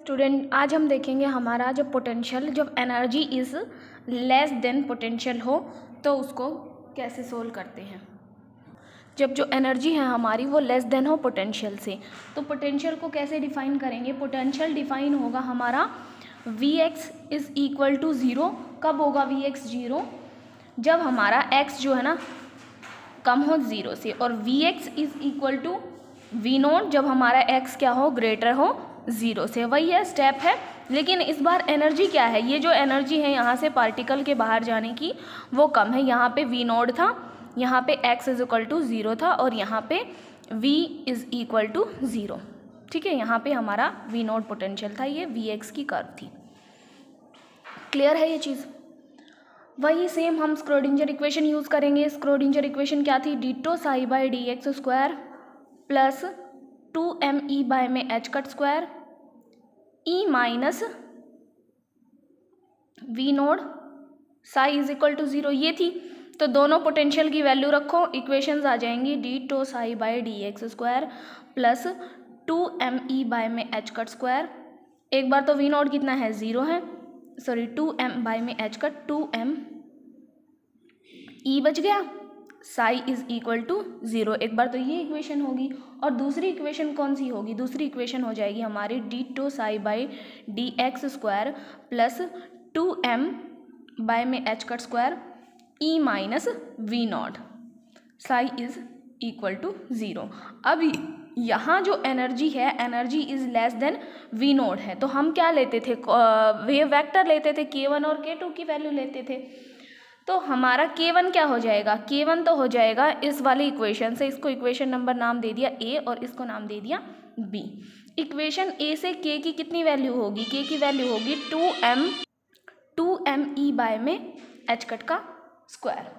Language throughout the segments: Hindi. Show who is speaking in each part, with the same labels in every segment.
Speaker 1: स्टूडेंट, आज हम देखेंगे हमारा जब पोटेंशियल, जब energy is less then potential हो तो उसको कैसे सोल्व करते हैं। जब जो एनर्जी है हमारी वो लेस देन हो पोटेंशियल से, तो पोटेंशियल को कैसे डिफाइन करेंगे। पोटेंशियल डिफाइन होगा हमारा Vx is equal to zero. कब होगा Vx ज़ीरो? जब हमारा x जो है ना कम हो ज़ीरो से, और Vx is equal to V naught जब हमारा x क्या हो, ग्रेटर हो ज़ीरो से। वही है स्टेप है, लेकिन इस बार एनर्जी क्या है, ये जो एनर्जी है यहाँ से पार्टिकल के बाहर जाने की वो कम है। यहाँ पे वी नोट था, यहाँ पे x is equal to zero था, और यहाँ पे v is equal to zero. ठीक है, यहाँ पे हमारा वी नोट पोटेंशियल था, ये Vx की कर्व थी। क्लियर है ये चीज़? वही सेम हम स्क्रोडिंजर इक्वेशन यूज़ करेंगे। स्क्रोडिंजर इक्वेशन क्या थी? D two psi by D X square plus 2me by में H cut square E minus V naught psi is equal to zero, ये थी। तो दोनों पोटेंशियल की वैल्यू रखो, इक्वेशंस आ जाएंगी D to psi by D X square plus 2me by में एच कट स्क्वायर। एक बार तो वी नोड कितना है, ज़ीरो है, सॉरी 2m बाय में एच कट 2m ई बच गया, psi is equal to zero. एक बार तो ये इक्वेशन होगी, और दूसरी इक्वेशन कौन सी होगी? दूसरी इक्वेशन हो जाएगी हमारी D two psi by D X square plus 2m by में H cut square E minus V naught, psi is equal to zero. अब यहाँ जो एनर्जी है, energy is less than V naught है, तो हम क्या लेते थे, वेव वेक्टर लेते थे, k1 और k2 की वैल्यू लेते थे। तो हमारा k1 क्या हो जाएगा? k1 तो हो जाएगा इस वाली इक्वेशन से, इसको इक्वेशन नंबर नाम दे दिया a और इसको नाम दे दिया b। इक्वेशन a से k की कितनी वैल्यू होगी? k की वैल्यू होगी 2me बाय में h कट का स्क्वायर।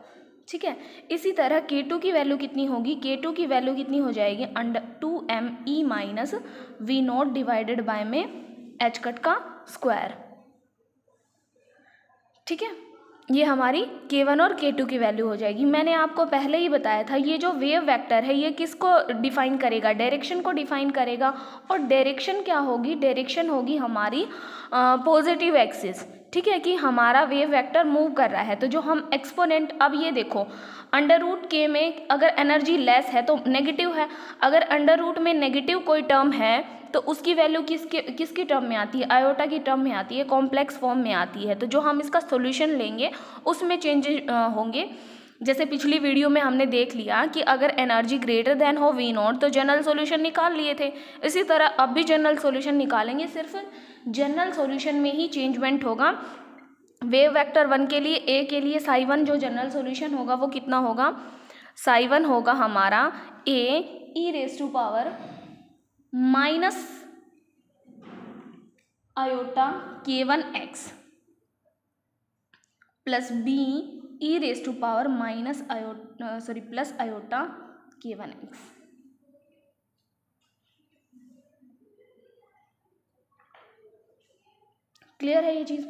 Speaker 1: ठीक है, इसी तरह k2 की वैल्यू कितनी होगी? k2 की वैल्यू कितनी हो जाएगी? Under 2me minus V naught divided by में h कट का स्क्वायर। ठीक है, ये हमारी k1 और k2 की वैल्यू हो जाएगी। मैंने आपको पहले ही बताया था, ये जो वेव वेक्टर है ये किसको डिफाइन करेगा? डायरेक्शन को डिफाइन करेगा। और डायरेक्शन क्या होगी? डायरेक्शन होगी हमारी पॉजिटिव एक्सिस। ठीक है, कि हमारा वेव वेक्टर मूव कर रहा है, तो जो हम एक्सपोनेंट, अब ये देखो अंडर रूट के में अगर एनर्जी लेस है तो नेगेटिव है, अगर अंडर रूट में नेगेटिव कोई टर्म है तो उसकी वैल्यू किसकी टर्म में आती है? आयोटा की टर्म में आती है, कॉम्प्लेक्स फॉर्म में आती है। तो जो हम इसका सॉल्यूशन लेंगे उसमें चेंजेस होंगे। जैसे पिछली वीडियो में हमने देख लिया कि अगर एनर्जी ग्रेटर देन हो वी नॉट तो जनरल सॉल्यूशन निकाल लिए थे, इसी तरह अब भी जनरल सॉल्यूशन निकालेंगे, सिर्फ जनरल सॉल्यूशन में ही चेंजमेंट होगा। वेव वेक्टर 1 के लिए, ए के लिए साई 1 जो जनरल सॉल्यूशन होगा वो कितना होगा? साई 1 होगा हमारा A E raise to power minus iota k1x plus B E raise to power minus plus iota k1x। Clear है ये चीज़?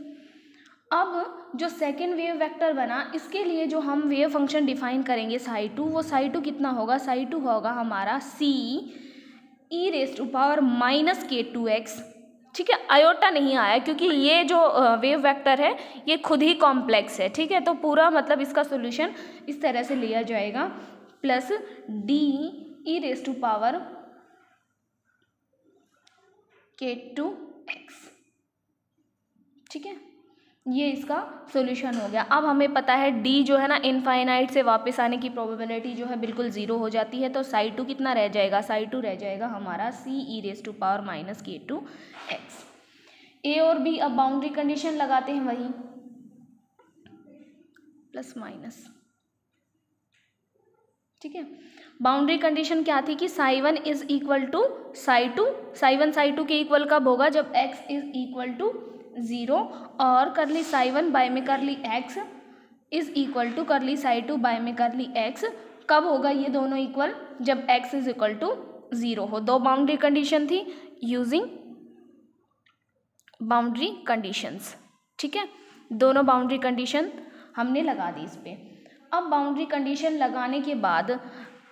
Speaker 1: अब जो सेकेंड वेव वेक्टर बना, इसके लिए जो हम वेव फंक्शन डिफाइन करेंगे साई 2, वो साई 2 कितना होगा? साई 2 होगा हमारा c E raise to power minus k2x। ठीक है, आयोटा नहीं आया क्योंकि ये जो वेव वेक्टर है ये खुद ही कॉम्प्लेक्स है। ठीक है, तो पूरा मतलब इसका सॉल्यूशन इस तरह से लिया जाएगा, plus D E raise to power k2x। ठीक है, ये इसका सॉल्यूशन हो गया। अब हमें पता है d जो है ना इनफाइनाइट से वापस आने की प्रोबेबिलिटी जो है बिल्कुल ज़ीरो हो जाती है, तो साई 2 कितना रह जाएगा? साई 2 रह जाएगा हमारा c E raise to power minus k2x। a और b अब बाउंड्री कंडीशन लगाते हैं, वही प्लस माइनस। ठीक है, बाउंड्री कंडीशन क्या थी कि psi 1 is equal to psi 2। Psi 1 psi 2 के इक्वल कब होगा? जब x is equal to zero, और करली साई 1 बाय में करली x इज इक्वल टू करली साई 2 बाय में करली x कब होगा ये दोनों इक्वल? जब x is equal to zero हो। दो बाउंड्री कंडीशन थी, यूजिंग बाउंड्री कंडीशंस। ठीक है, दोनों बाउंड्री कंडीशन हमने लगा दी इस पर। अब बाउंड्री कंडीशन लगाने के बाद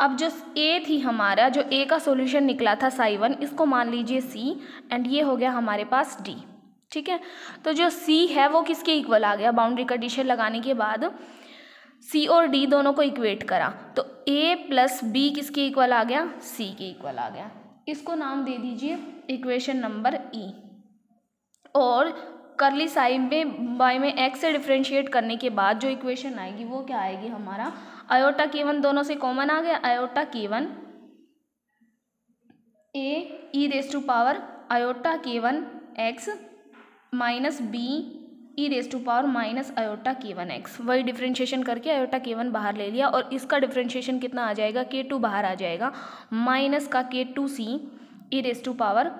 Speaker 1: अब जो ए थी हमारा, जो ए का सॉल्यूशन निकला था psi1, इसको मान लीजिए सी, एंड ये हो गया हमारे पास डी। ठीक है, तो जो सी है वो किसके इक्वल आ गया, बाउंड्री कंडीशन लगाने के बाद सी और डी दोनों को इक्वेट करा तो ए प्लस बी किसके इक्वल आ गया, सी के इक्वल आ गया। इसको नाम दे दीजिए इक्वेशन नंबर ई। और करली साइन में बाय में एक्स से डिफ्रेंशिएट करने के बाद जो इक्वेशन आएगी वो क्या आएगी हमारा, आयोटा k1 दोनों से कॉमन आ गया, iota k1 A e raise to power iota k1 x minus B e raise to power minus iota k1 x। वही डिफ्रेंशिएशन करके आयोटा k1 बाहर ले लिया और इसका डिफ्रेंशिएशन कितना आ जाएगा, k2 बाहर आ जाएगा, माइनस का k2c e raise to power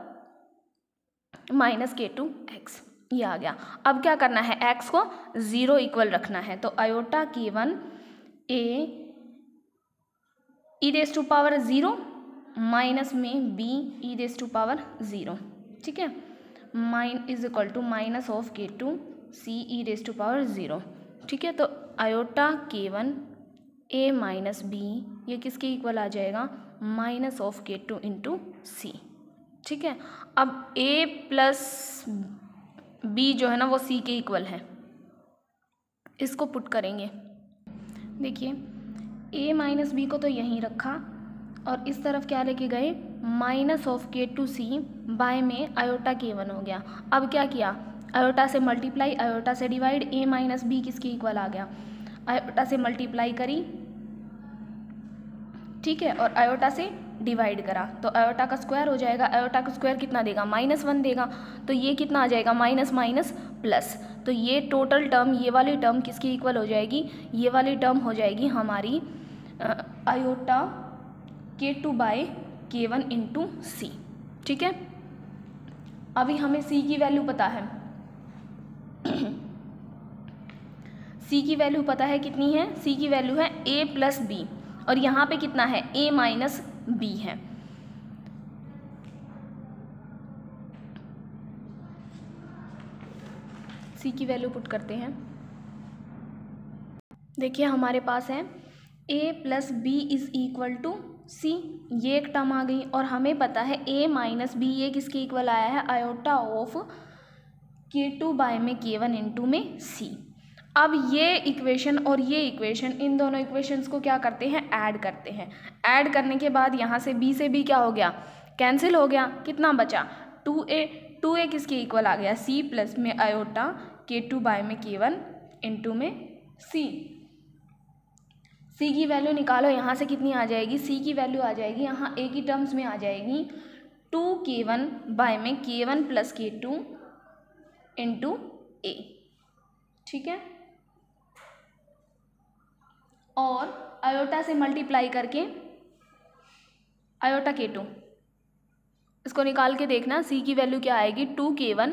Speaker 1: minus k2 x, ये आ गया। अब क्या करना है, x को 0 इक्वल रखना है, तो iota k1 a e raise to power 0 minus में b e raise to power 0। ठीक है, mine is equal to minus of k2 c e raise to power 0। ठीक है, तो iota k1 a minus b ये किसके इक्वल आ जाएगा, माइनस ऑफ k2 इंटू सी। ठीक है, अब a प्लस b जो है ना वो c के इक्वल है, इसको पुट करेंगे। देखिए a माइनस बी को तो यहीं रखा और इस तरफ क्या लेके गए, माइनस ऑफ k2c बाय में आयोटा k1 हो गया। अब क्या किया, आयोटा से मल्टीप्लाई, आयोटा से डिवाइड, a माइनस बी किसके इक्वल आ गया, आयोटा से मल्टीप्लाई करी, ठीक है, और आयोटा से डिवाइड करा तो आयोटा का स्क्वायर हो जाएगा। आयोटा का स्क्वायर कितना देगा, -1 देगा, तो ये कितना आ जाएगा, माइनस माइनस प्लस, तो ये टोटल टर्म, ये वाली टर्म किसकी इक्वल हो जाएगी, ये वाली टर्म हो जाएगी हमारी iota k2 by k1 into सी। ठीक है, अभी हमें c की वैल्यू पता है c की वैल्यू पता है कितनी है, c की वैल्यू है a प्लस बी और यहाँ पे कितना है, a माइनस बी है। c की वैल्यू पुट करते हैं। देखिए हमारे पास है a plus B is equal to c, ये एक टर्म आ गई और हमें पता है a माइनस बी ये किसके इक्वल आया है, आयोटा ऑफ k2 बाय में k1 इंटू में c। अब ये इक्वेशन और ये इक्वेशन, इन दोनों इक्वेशंस को क्या करते हैं, ऐड करते हैं। ऐड करने के बाद यहाँ से b से b क्या हो गया, कैंसिल हो गया, कितना बचा 2a किसके इक्वल आ गया, c प्लस में आयोटा k2 बाय में k1 इंटू में c। c की वैल्यू निकालो, यहाँ से कितनी आ जाएगी, c की वैल्यू आ जाएगी यहाँ a की टर्म्स में आ जाएगी 2k1 बाय में k1 plus k2 into a। ठीक है, और आयोटा से मल्टीप्लाई करके आयोटा k2, इसको निकाल के देखना, c की वैल्यू क्या आएगी, 2k1,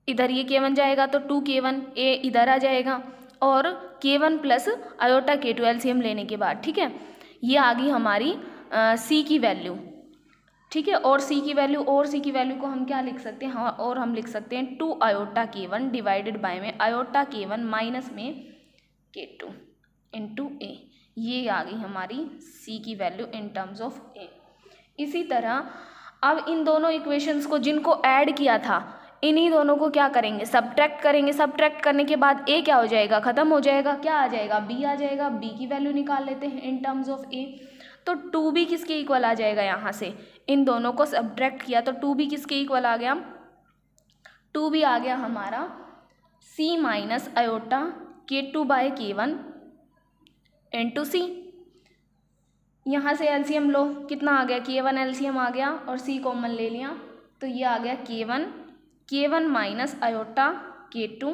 Speaker 1: इधर ये k1 जाएगा तो 2k1 a इधर आ जाएगा और k1 plus iota k2 LCM लेने के बाद। ठीक है, ये आ गई हमारी c की वैल्यू। ठीक है, और c की वैल्यू को हम क्या लिख सकते हैं, हाँ, और हम लिख सकते हैं 2 आयोटा k1 डिवाइडेड बाय में आयोटा k1 माइनस में k2 इंटू a। ये आ गई हमारी c की value in terms of a। इसी तरह अब इन दोनों इक्वेशंस को जिनको ऐड किया था, इन्हीं दोनों को क्या करेंगे, सब्ट्रैक्ट करेंगे। सब्ट्रैक्ट करने के बाद a क्या हो जाएगा, ख़त्म हो जाएगा, क्या आ जाएगा, b आ जाएगा। b की वैल्यू निकाल लेते हैं इन टर्म्स ऑफ a, तो 2b किसके इक्वल आ जाएगा, यहाँ से इन दोनों को सब्ट्रैक्ट किया तो 2b किसके इक्वल आ गया, 2b आ गया हमारा c minus iota k2 by k1 into C. यहाँ से एलसीएम लो, कितना आ गया, k1 एलसीएम आ गया और c कॉमन ले लिया तो ये आ गया k1 minus iota k2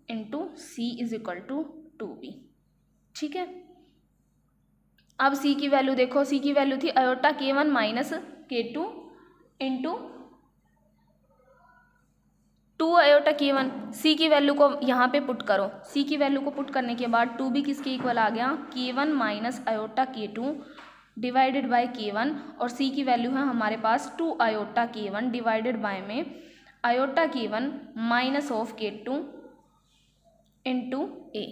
Speaker 1: into C is equal to 2b। ठीक है, अब c की वैल्यू देखो, c की वैल्यू थी iota k1 minus k2 into 2 iota k1। c की वैल्यू को यहाँ पे पुट करो, c की वैल्यू को पुट करने के बाद 2b किसके इक्वल आ गया, k1 minus iota k2 divided bye k1 और c की वैल्यू है हमारे पास 2 आयोटा k1 डिवाइडेड बाय में iota k1 minus of k2 into a।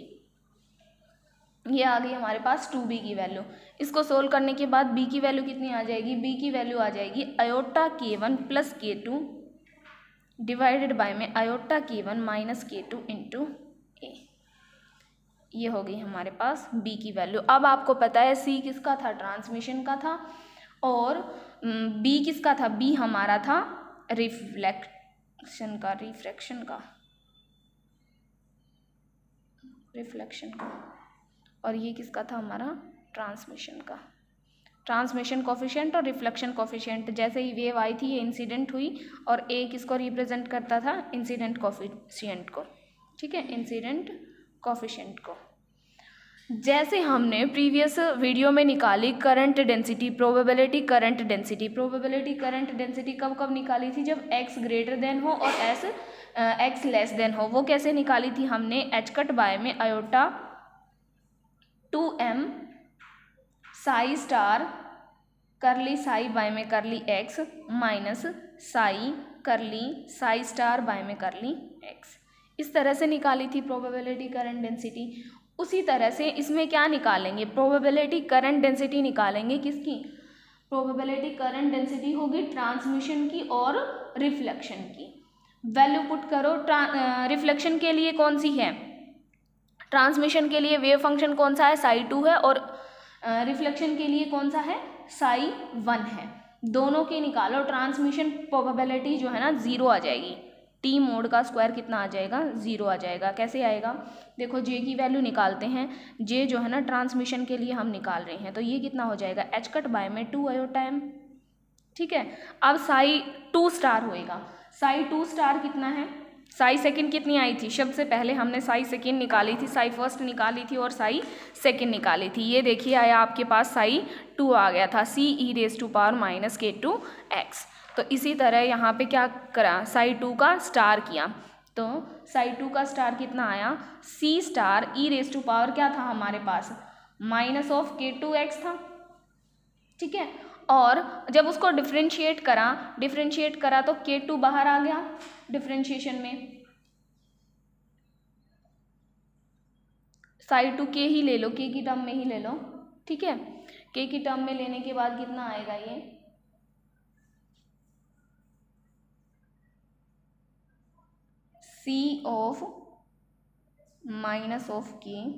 Speaker 1: ये आ गई हमारे पास 2b की वैल्यू। इसको सोल्व करने के बाद b की वैल्यू कितनी आ जाएगी, b की वैल्यू आ जाएगी iota k1 plus k2 divided by में iota k1 minus k2 into A. ये हो गई हमारे पास b की वैल्यू। अब आपको पता है c किसका था, ट्रांसमिशन का था, और b किसका था, b हमारा था रिफ्लेक्शन का, और ये किसका था हमारा, ट्रांसमिशन का। ट्रांसमिशन कोफिशिएंट और रिफ्लेक्शन कोफिशिएंट, जैसे ही वेव आई थी ये इंसिडेंट हुई, और ए किसको रिप्रेजेंट करता था, इंसिडेंट कोफिशिएंट को, ठीक है, इंसिडेंट कोफिशिएंट को। जैसे हमने प्रीवियस वीडियो में निकाली current density, probability current density, probability current density कब कब निकाली थी, जब x ग्रेटर देन हो और x लेस देन हो। वो कैसे निकाली थी हमने, एच कट बाय में आयोटा 2m साई स्टार करली साई बाय में करली x माइनस साई करली साई स्टार बाय में करली x, इस तरह से निकाली थी प्रोबेबिलिटी करंट डेंसिटी। उसी तरह से इसमें क्या निकालेंगे, प्रोबेबिलिटी करंट डेंसिटी निकालेंगे, किसकी, प्रोबेबिलिटी करंट डेंसिटी होगी ट्रांसमिशन की और रिफ्लेक्शन की। वैल्यू पुट करो, रिफ्लेक्शन के लिए कौन सी है, ट्रांसमिशन के लिए वेव फंक्शन कौन सा है, साई 2 है, और रिफ्लेक्शन के लिए कौन सा है, साई 1 है। दोनों की निकालो, ट्रांसमिशन प्रोबेबिलिटी जो है ना 0 आ जाएगी, टी मोड का स्क्वायर कितना आ जाएगा, 0 आ जाएगा। कैसे आएगा, देखो जे की वैल्यू निकालते हैं, जे जो है ना ट्रांसमिशन के लिए हम निकाल रहे हैं, तो ये कितना हो जाएगा, एच कट बाय में 2 आयोटा m, ठीक है। अब साई 2 स्टार होएगा, साई 2 स्टार कितना है, साई सेकंड कितनी आई थी, सबसे पहले हमने साई सेकंड निकाली थी, साई फर्स्ट निकाली थी और साई सेकंड निकाली थी। ये देखिए आया आपके पास साई 2 आ गया था, c e⁻ -k2x। तो इसी तरह यहाँ पे क्या करा, साई 2 का स्टार किया, तो साई 2 का स्टार कितना आया, c स्टार e⁻ क्या था हमारे पास, -k2x था, ठीक है। और जब उसको डिफ्रेंशिएट करा तो k2 बाहर आ गया डिफ्रेंशिएशन में, साई 2 k ही ले लो, k की टर्म में ही ले लो, ठीक है। k की टर्म में लेने के बाद कितना आएगा, ये c ऑफ -k,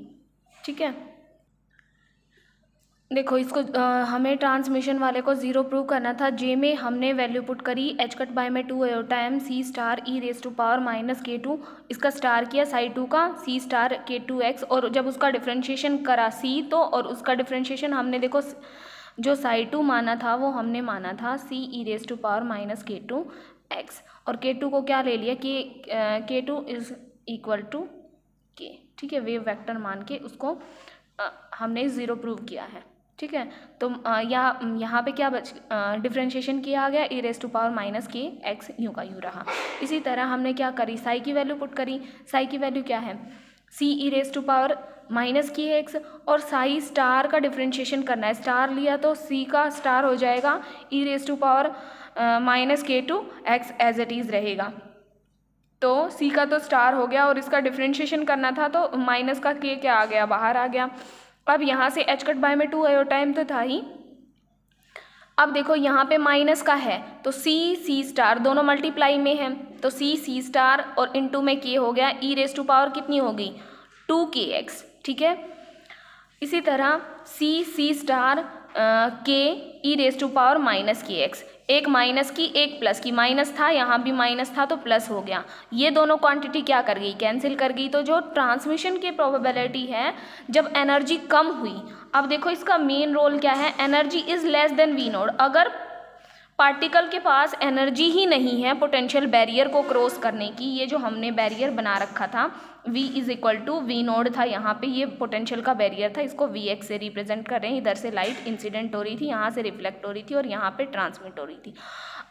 Speaker 1: ठीक है। देखो इसको हमें ट्रांसमिशन वाले को 0 प्रूव करना था। जे में हमने वैल्यू पुट करी एच कट बाय में 2 iota m c star e⁻−k2, इसका स्टार किया साई 2 का c स्टार k2x, और जब उसका डिफ्रेंशिएशन करा c तो, और उसका डिफ्रेंशिएशन हमने देखो जो साई 2 माना था वो हमने माना था c e⁻−k2x, और k2 को क्या ले लिया, k2 is equal to k, ठीक है, वेव वेक्टर मान के उसको हमने 0 प्रूव किया है, ठीक है। तो यहाँ पे क्या डिफ्रेंशिएशन किया आ गया, e⁻−k x यूँ का यूँ रहा। इसी तरह हमने क्या करी, साई की वैल्यू पुट करी, साई की वैल्यू क्या है, c e⁻−kx, और साई स्टार का डिफ्रेंशिएशन करना है, स्टार लिया तो c का स्टार हो जाएगा e⁻−k2x एज इट इज़ रहेगा, तो c का तो स्टार हो गया, और इसका डिफ्रेंशिएशन करना था तो माइनस का k क्या आ गया, बाहर आ गया। अब यहाँ से एच कट बाय में 2 आयोटा m तो था ही, अब देखो यहाँ पे माइनस का है तो c स्टार दोनों मल्टीप्लाई में है, तो c स्टार और इनटू में k हो गया, e⁻ कितनी हो गई 2kx, ठीक है। इसी तरह c स्टार k e⁻−kx, एक माइनस की एक प्लस की, माइनस था यहाँ भी माइनस था तो प्लस हो गया, ये दोनों क्वांटिटी क्या कर गई, कैंसिल कर गई। तो जो ट्रांसमिशन की प्रोबेबिलिटी है जब एनर्जी कम हुई, अब देखो इसका मेन रोल क्या है, energy is less than V naught. अगर पार्टिकल के पास एनर्जी ही नहीं है पोटेंशियल बैरियर को क्रॉस करने की, ये जो हमने बैरियर बना रखा था v is equal to V naught था, यहाँ पे ये पोटेंशियल का बैरियर था, इसको vx से रिप्रेजेंट कर रहे हैं। इधर से लाइट इंसिडेंट हो रही थी, यहाँ से रिफ्लेक्ट हो रही थी, और यहाँ पे ट्रांसमिट हो रही थी।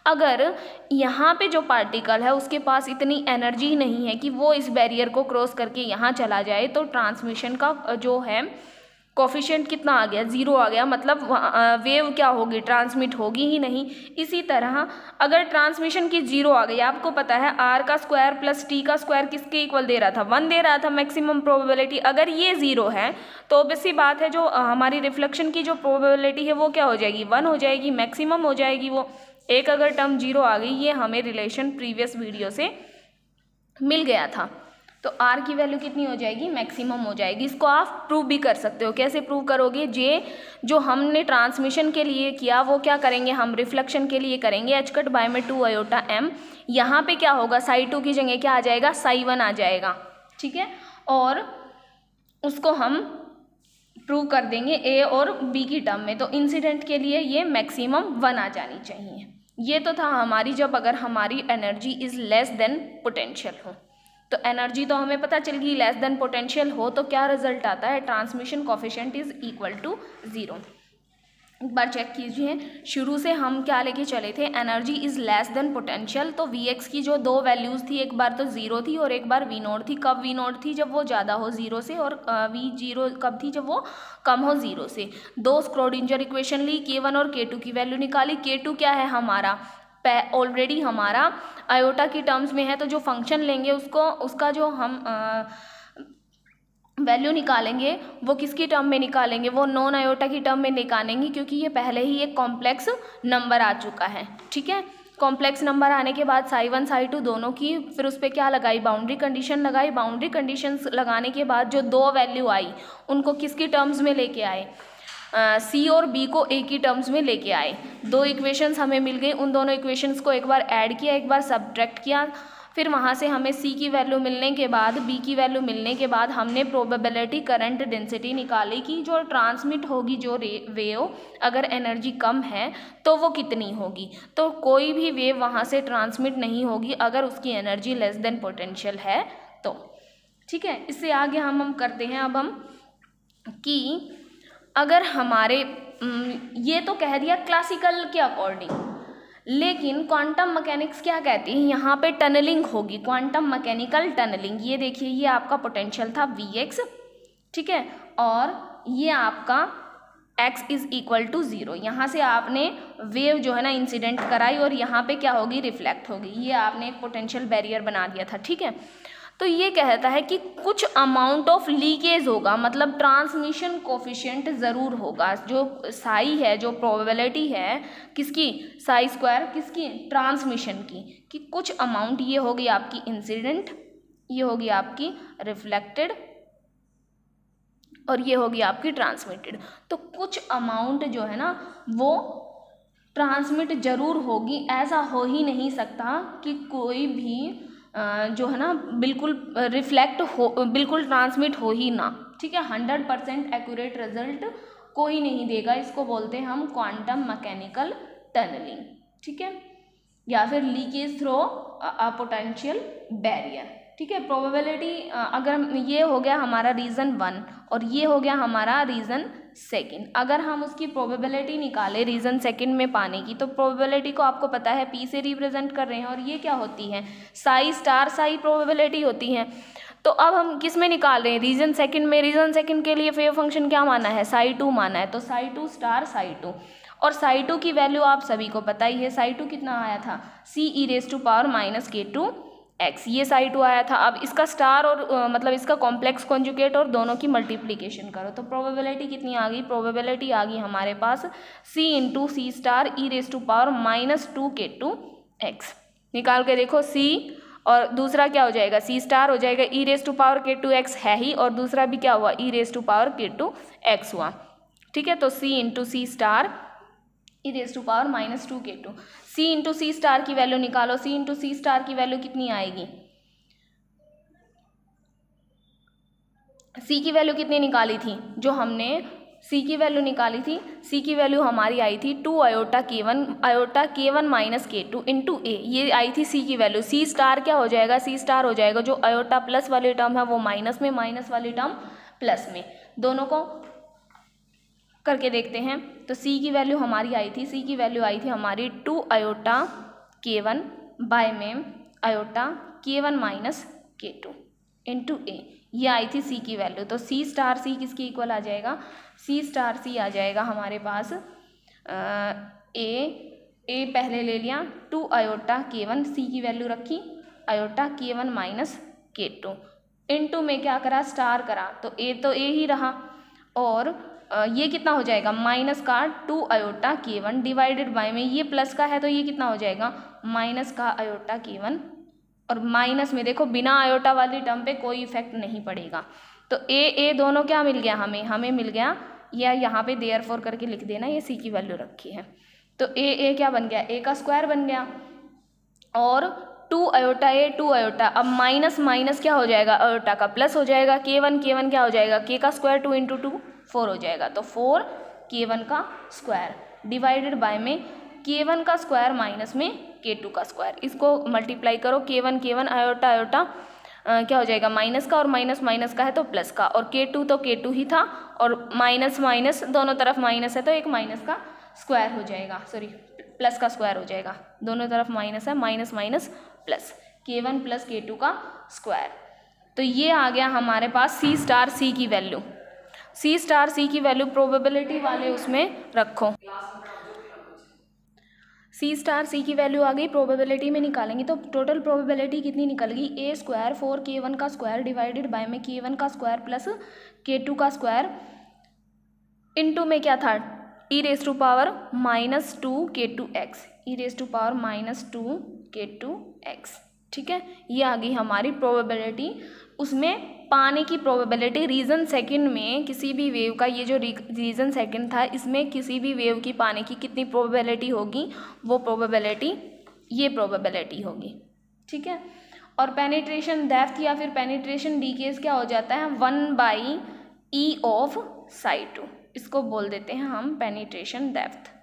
Speaker 1: अगर यहाँ पे जो पार्टिकल है उसके पास इतनी एनर्जी नहीं है कि वो इस बैरियर को क्रॉस करके यहाँ चला जाए, तो ट्रांसमिशन का जो है कोफिशिएंट कितना आ गया, 0 आ गया, मतलब वेव क्या होगी, ट्रांसमिट होगी ही नहीं। इसी तरह अगर ट्रांसमिशन की 0 आ गई, आपको पता है r का स्क्वायर प्लस t का स्क्वायर किसके इक्वल दे रहा था, 1 दे रहा था मैक्सिमम प्रोबेबिलिटी। अगर ये 0 है तो ऑब्वियस सी बात है जो हमारी रिफ्लेक्शन की जो प्रोबेबिलिटी है वो क्या हो जाएगी, 1 हो जाएगी, मैक्सिमम हो जाएगी वो। एक अगर टर्म 0 आ गई, ये हमें रिलेशन प्रीवियस वीडियो से मिल गया था, तो r की वैल्यू कितनी हो जाएगी, मैक्सिमम हो जाएगी। इसको आप प्रूव भी कर सकते हो। कैसे प्रूव करोगे, जो हमने ट्रांसमिशन के लिए किया वो क्या करेंगे, हम रिफ्लेक्शन के लिए करेंगे। एच कट बाय में 2 आयोटा m, यहाँ पे क्या होगा, साई 2 की जगह क्या आ जाएगा, साई 1 आ जाएगा, ठीक है। और उसको हम प्रूव कर देंगे a और b की टर्म में, तो इंसिडेंट के लिए ये मैक्सिमम 1 आ जानी चाहिए। ये तो था हमारी जब अगर हमारी energy is less then potential हो। तो एनर्जी तो हमें पता चल गई लेस देन पोटेंशियल हो तो क्या रिजल्ट आता है, transmission coefficient is equal to 0। एक बार चेक कीजिए, शुरू से हम क्या लेके चले थे, energy is less then potential. तो Vx की जो 2 वैल्यूज़ थी, एक बार तो 0 थी और एक बार V0 थी। कब V0 थी, जब वो ज़्यादा हो 0 से, और V0 कब थी, जब वो कम हो 0 से। 2 स्क्रोडिंजर इक्वेशन ली, K1 और K2 की वैल्यू निकाली। K2 क्या है हमारा, ऑलरेडी हमारा आयोटा की टर्म्स में है, तो जो फंक्शन लेंगे उसका जो हम वैल्यू निकालेंगे वो किसकी टर्म में निकालेंगे, वो नॉन आयोटा की टर्म में निकालेंगे, क्योंकि ये पहले ही एक कॉम्प्लेक्स नंबर आ चुका है, ठीक है। कॉम्प्लेक्स नंबर आने के बाद साई 1 साई 2 दोनों की फिर उस पर क्या लगाई, बाउंड्री कंडीशन लगाई। बाउंड्री कंडीशंस लगाने के बाद जो 2 वैल्यू आई उनको किसकी टर्म्स में लेके आए, सी और बी को ए की टर्म्स में लेके आए। 2 इक्वेशंस हमें मिल गई, उन दोनों इक्वेशंस को एक बार ऐड किया, एक बार सब्ट्रैक्ट किया। फिर वहाँ से हमें सी की वैल्यू मिलने के बाद, बी की वैल्यू मिलने के बाद हमने प्रोबेबिलिटी करंट डेंसिटी निकाली कि जो ट्रांसमिट होगी जो वेव, अगर एनर्जी कम है तो वो कितनी होगी। तो कोई भी वेव वहाँ से ट्रांसमिट नहीं होगी अगर उसकी एनर्जी लेस देन पोटेंशियल है तो, ठीक है। इससे आगे हम करते हैं अब हम कि अगर हमारे ये तो कह दिया क्लासिकल के अकॉर्डिंग, लेकिन क्वांटम मैकेनिक्स क्या कहती है, यहाँ पे टनलिंग होगी, क्वांटम मैकेनिकल टनलिंग। ये देखिए, ये आपका पोटेंशियल था Vx, ठीक है, और ये आपका x इज इक्वल टू 0। यहाँ से आपने वेव जो है ना इंसिडेंट कराई और यहाँ पे क्या होगी, रिफ्लेक्ट होगी। ये आपने एक पोटेंशियल बैरियर बना दिया था, ठीक है। तो ये कहता है कि कुछ अमाउंट ऑफ लीकेज होगा, मतलब ट्रांसमिशन कोफिशिएंट ज़रूर होगा। जो साई है, जो प्रोबेबिलिटी है किसकी, साई स्क्वायर किसकी, ट्रांसमिशन की, कि कुछ अमाउंट ये होगी आपकी इंसिडेंट, ये होगी आपकी रिफ्लेक्टेड और ये होगी आपकी ट्रांसमिटेड। तो कुछ अमाउंट जो है ना वो ट्रांसमिट जरूर होगी। ऐसा हो ही नहीं सकता कि कोई भी जो है ना बिल्कुल रिफ्लेक्ट हो, बिल्कुल ट्रांसमिट हो ही ना, ठीक है। 100% एक्यूरेट रिजल्ट कोई नहीं देगा। इसको बोलते हैं हम क्वांटम मैकेनिकल टनलिंग, ठीक है, या फिर leakage throw a potential barrier, ठीक है। प्रोबेबिलिटी अगर ये हो गया हमारा रीज़न 1 और ये हो गया हमारा रीज़न 2। अगर हम उसकी प्रोबेबिलिटी निकालें रीज़न 2 में पाने की, तो प्रोबेबिलिटी को आपको पता है P से रिप्रेजेंट कर रहे हैं, और ये क्या होती है, साई स्टार साई प्रोबेबिलिटी होती है। तो अब हम किस में निकाल रहे हैं, रीज़न 2 में। रीज़न 2 के लिए वेव फंक्शन क्या माना है, साई 2 माना है, तो साई 2 स्टार साई 2। और साई 2 की वैल्यू आप सभी को पता ही है, साई 2 कितना आया था, Ce⁻⁻ x, ये साई 2 आया था। अब इसका स्टार और मतलब इसका कॉम्प्लेक्स कॉन्जुगेट और दोनों की मल्टीप्लिकेशन करो तो प्रोबेबिलिटी कितनी आ गई, प्रोबेबिलिटी आ गई हमारे पास C × C स्टार e⁻²⁻2k2x। निकाल के देखो C, और दूसरा क्या हो जाएगा, C स्टार हो जाएगा, e⁻k2x है ही, और दूसरा भी क्या हुआ, e⁻k2x हुआ, ठीक है। तो C × C star e⁻²⁻2k2, C × C star की वैल्यू निकालो। C × C स्टार की वैल्यू कितनी आएगी, C की वैल्यू कितनी निकाली थी, जो हमने C की वैल्यू निकाली थी, C की वैल्यू हमारी आई थी 2 आयोटा K1 -K2 × A, ये आई थी C की वैल्यू। C स्टार क्या हो जाएगा, C स्टार हो जाएगा जो आयोटा प्लस वाली टर्म है वो माइनस में, माइनस वाली टर्म प्लस में, दोनों को करके देखते हैं। तो C की वैल्यू हमारी आई थी, C की वैल्यू आई थी हमारी 2 आयोटा K1 बाय में आयोटा K1 - K2 × A। ये आई थी सी की वैल्यू, तो सी स्टार सी किसके इक्वल आ जाएगा, सी स्टार सी आ जाएगा हमारे पास ए पहले ले लिया 2 आयोटा K1, सी की वैल्यू रखी iota K1 minus K2, into में क्या करा स्टार करा, तो ए ही रहा, और ये कितना हो जाएगा माइनस का 2 आयोटा K1 डिवाइडेड बाय में ये प्लस का है तो ये कितना हो जाएगा माइनस का आयोटा K1, और माइनस में देखो बिना आयोटा वाली टर्म पे कोई इफेक्ट नहीं पड़ेगा, तो ए दोनों क्या मिल गया हमें मिल गया, या यहाँ पे देयरफॉर करके लिख देना, ये सी की वैल्यू रखी है, तो ए क्या बन गया ए का स्क्वायर बन गया, और 2 आयोटा ए 2 आयोटा, अब माइनस माइनस क्या हो जाएगा आयोटा का प्लस हो जाएगा, K1 क्या हो जाएगा K का स्क्वायर 2 इंटू 2 4 हो जाएगा, तो 4 K1 का स्क्वायर डिवाइडेड बाय में K1 का स्क्वायर माइनस में K2 का स्क्वायर, इसको मल्टीप्लाई करो K1 आयोटा आयोटा क्या हो जाएगा माइनस का, और माइनस माइनस का है तो प्लस का, और K2 तो K2 ही था, और माइनस माइनस दोनों तरफ माइनस है तो एक माइनस का स्क्वायर हो जाएगा, सॉरी प्लस का स्क्वायर हो जाएगा, दोनों तरफ माइनस है, minus minus plus K1 plus K2 का स्क्वायर, तो ये आ गया हमारे पास सी स्टार सी की वैल्यू, सी स्टार सी की वैल्यू प्रोबेबिलिटी वाले उसमें रखो, सी स्टार सी की वैल्यू आ गई, प्रोबेबिलिटी में निकालेंगे तो टोटल प्रोबेबिलिटी कितनी निकल गई ए स्क्वायर 4 K1 का स्क्वायर डिवाइडेड बाय में K1 का स्क्वायर प्लस K2 का स्क्वायर, इनटू में क्या था e raise to power minus 2 K2x, e raise to power minus 2 K2x, ठीक है, ये आ गई हमारी प्रोबेबिलिटी, उसमें पाने की प्रोबेबिलिटी रीजन सेकंड में किसी भी वेव का, ये जो रीजन सेकंड था इसमें किसी भी वेव की पाने की कितनी प्रोबेबिलिटी होगी, वो प्रोबेबिलिटी ये प्रोबेबिलिटी होगी, ठीक है, और पेनिट्रेशन डेप्थ या फिर पेनिट्रेशन डीकेज क्या हो जाता है 1/e ऑफ साई2, इसको बोल देते हैं हम पेनिट्रेशन डेप्थ,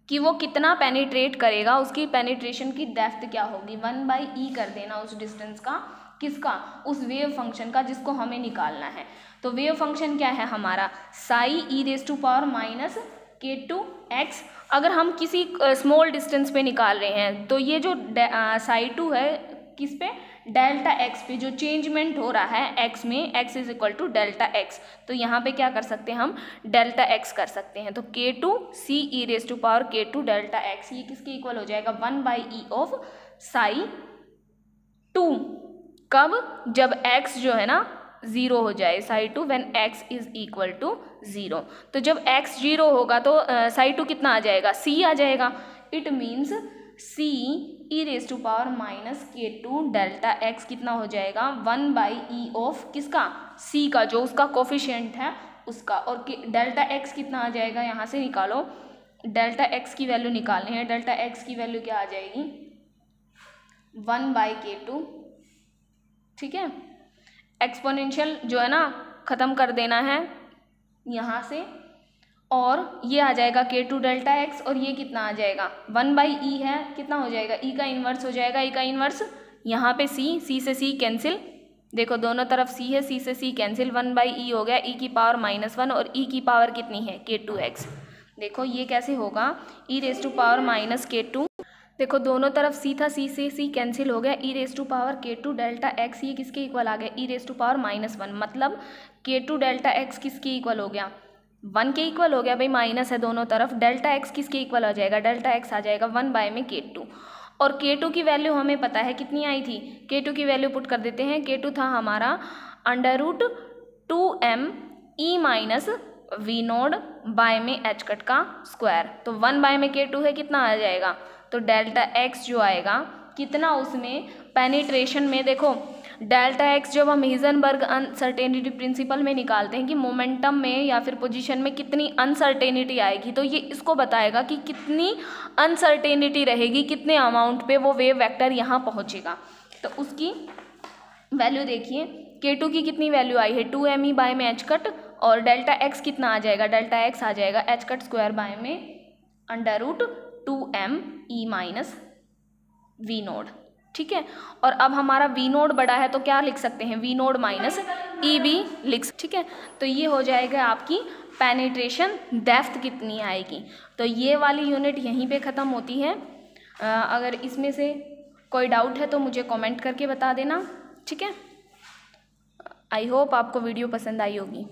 Speaker 1: कि वो कितना पेनिट्रेट करेगा, उसकी पेनिट्रेशन की डेप्थ क्या होगी, 1/e कर देना उस डिस्टेंस का, किसका उस वेव फंक्शन का जिसको हमें निकालना है, तो वेव फंक्शन क्या है हमारा psi E raise to power minus K2x, अगर हम किसी स्मॉल डिस्टेंस पे निकाल रहे हैं तो ये जो साई2 है किस पे डेल्टा एक्स पे जो चेंजमेंट हो रहा है एक्स में, x is equal to delta x, तो यहाँ पे क्या कर सकते हैं हम डेल्टा एक्स कर सकते हैं, तो K2 C e raise to power K2 delta x, ये किसके इक्वल हो जाएगा 1/e ऑफ साई2, कब जब x जो है ना 0 हो जाए, psi two when x is equal to 0, तो जब x 0 होगा तो साई2 कितना आ जाएगा c आ जाएगा, it means c E raise to power minus K2 delta x कितना हो जाएगा 1/e ऑफ किसका c का, जो उसका कोफिशिएंट है उसका, और डेल्टा एक्स कितना आ जाएगा, यहाँ से निकालो डेल्टा एक्स की वैल्यू निकालनी है, डेल्टा एक्स की वैल्यू क्या आ जाएगी 1/K2, ठीक है, एक्सपोनेंशियल जो है ना ख़त्म कर देना है यहाँ से, और ये आ जाएगा K2 डेल्टा एक्स, और ये कितना आ जाएगा 1/e है, कितना हो जाएगा e का इन्वर्स हो जाएगा, e का इन्वर्स यहाँ पे c से c कैंसिल, देखो दोनों तरफ c है, c से c कैंसिल, 1/e हो गया e की पावर -1, और e की पावर कितनी है K2x, देखो ये कैसे होगा e raise to power minus K2, देखो दोनों तरफ c था, c से c कैंसिल हो गया, e raise to power K2 delta x, ये किसके इक्वल आ गया e रेज टू पावर -1, मतलब K2 डेल्टा एक्स किसके इक्वल हो गया 1 के इक्वल हो गया भाई, माइनस है दोनों तरफ, डेल्टा एक्स किसके इक्वल आ जाएगा डेल्टा एक्स आ जाएगा 1 में K2, और K2 की वैल्यू हमें पता है कितनी आई थी, K2 की वैल्यू पुट कर देते हैं, K2 था हमारा √2m e minus V naught by में h कट का स्क्वायर, तो 1 में K2 है कितना आ जाएगा, तो डेल्टा एक्स जो आएगा कितना उसमें पेनिट्रेशन में, देखो डेल्टा एक्स जब हम हीजनबर्ग अनसर्टेनिटी प्रिंसिपल में निकालते हैं कि मोमेंटम में या फिर पोजीशन में कितनी अनसर्टेनिटी आएगी, तो ये इसको बताएगा कि कितनी अनसर्टेनिटी रहेगी, कितने अमाउंट पे वो वेव वेक्टर यहाँ पहुँचेगा, तो उसकी वैल्यू देखिए K2 की कितनी वैल्यू आई है 2me बाय में h कट, और डेल्टा एक्स कितना आ जाएगा, डेल्टा एक्स आ जाएगा h कट स्क्वायर बाय में √2m e minus V node, ठीक है, और अब हमारा वी नोड बड़ा है तो क्या लिख सकते हैं V naught minus E B लिख, ठीक है, तो ये हो जाएगा आपकी पेनिट्रेशन डेप्थ कितनी आएगी, तो ये वाली यूनिट यहीं पे ख़त्म होती है, अगर इसमें से कोई डाउट है तो मुझे कमेंट करके बता देना, ठीक है। आई होप आपको वीडियो पसंद आई होगी।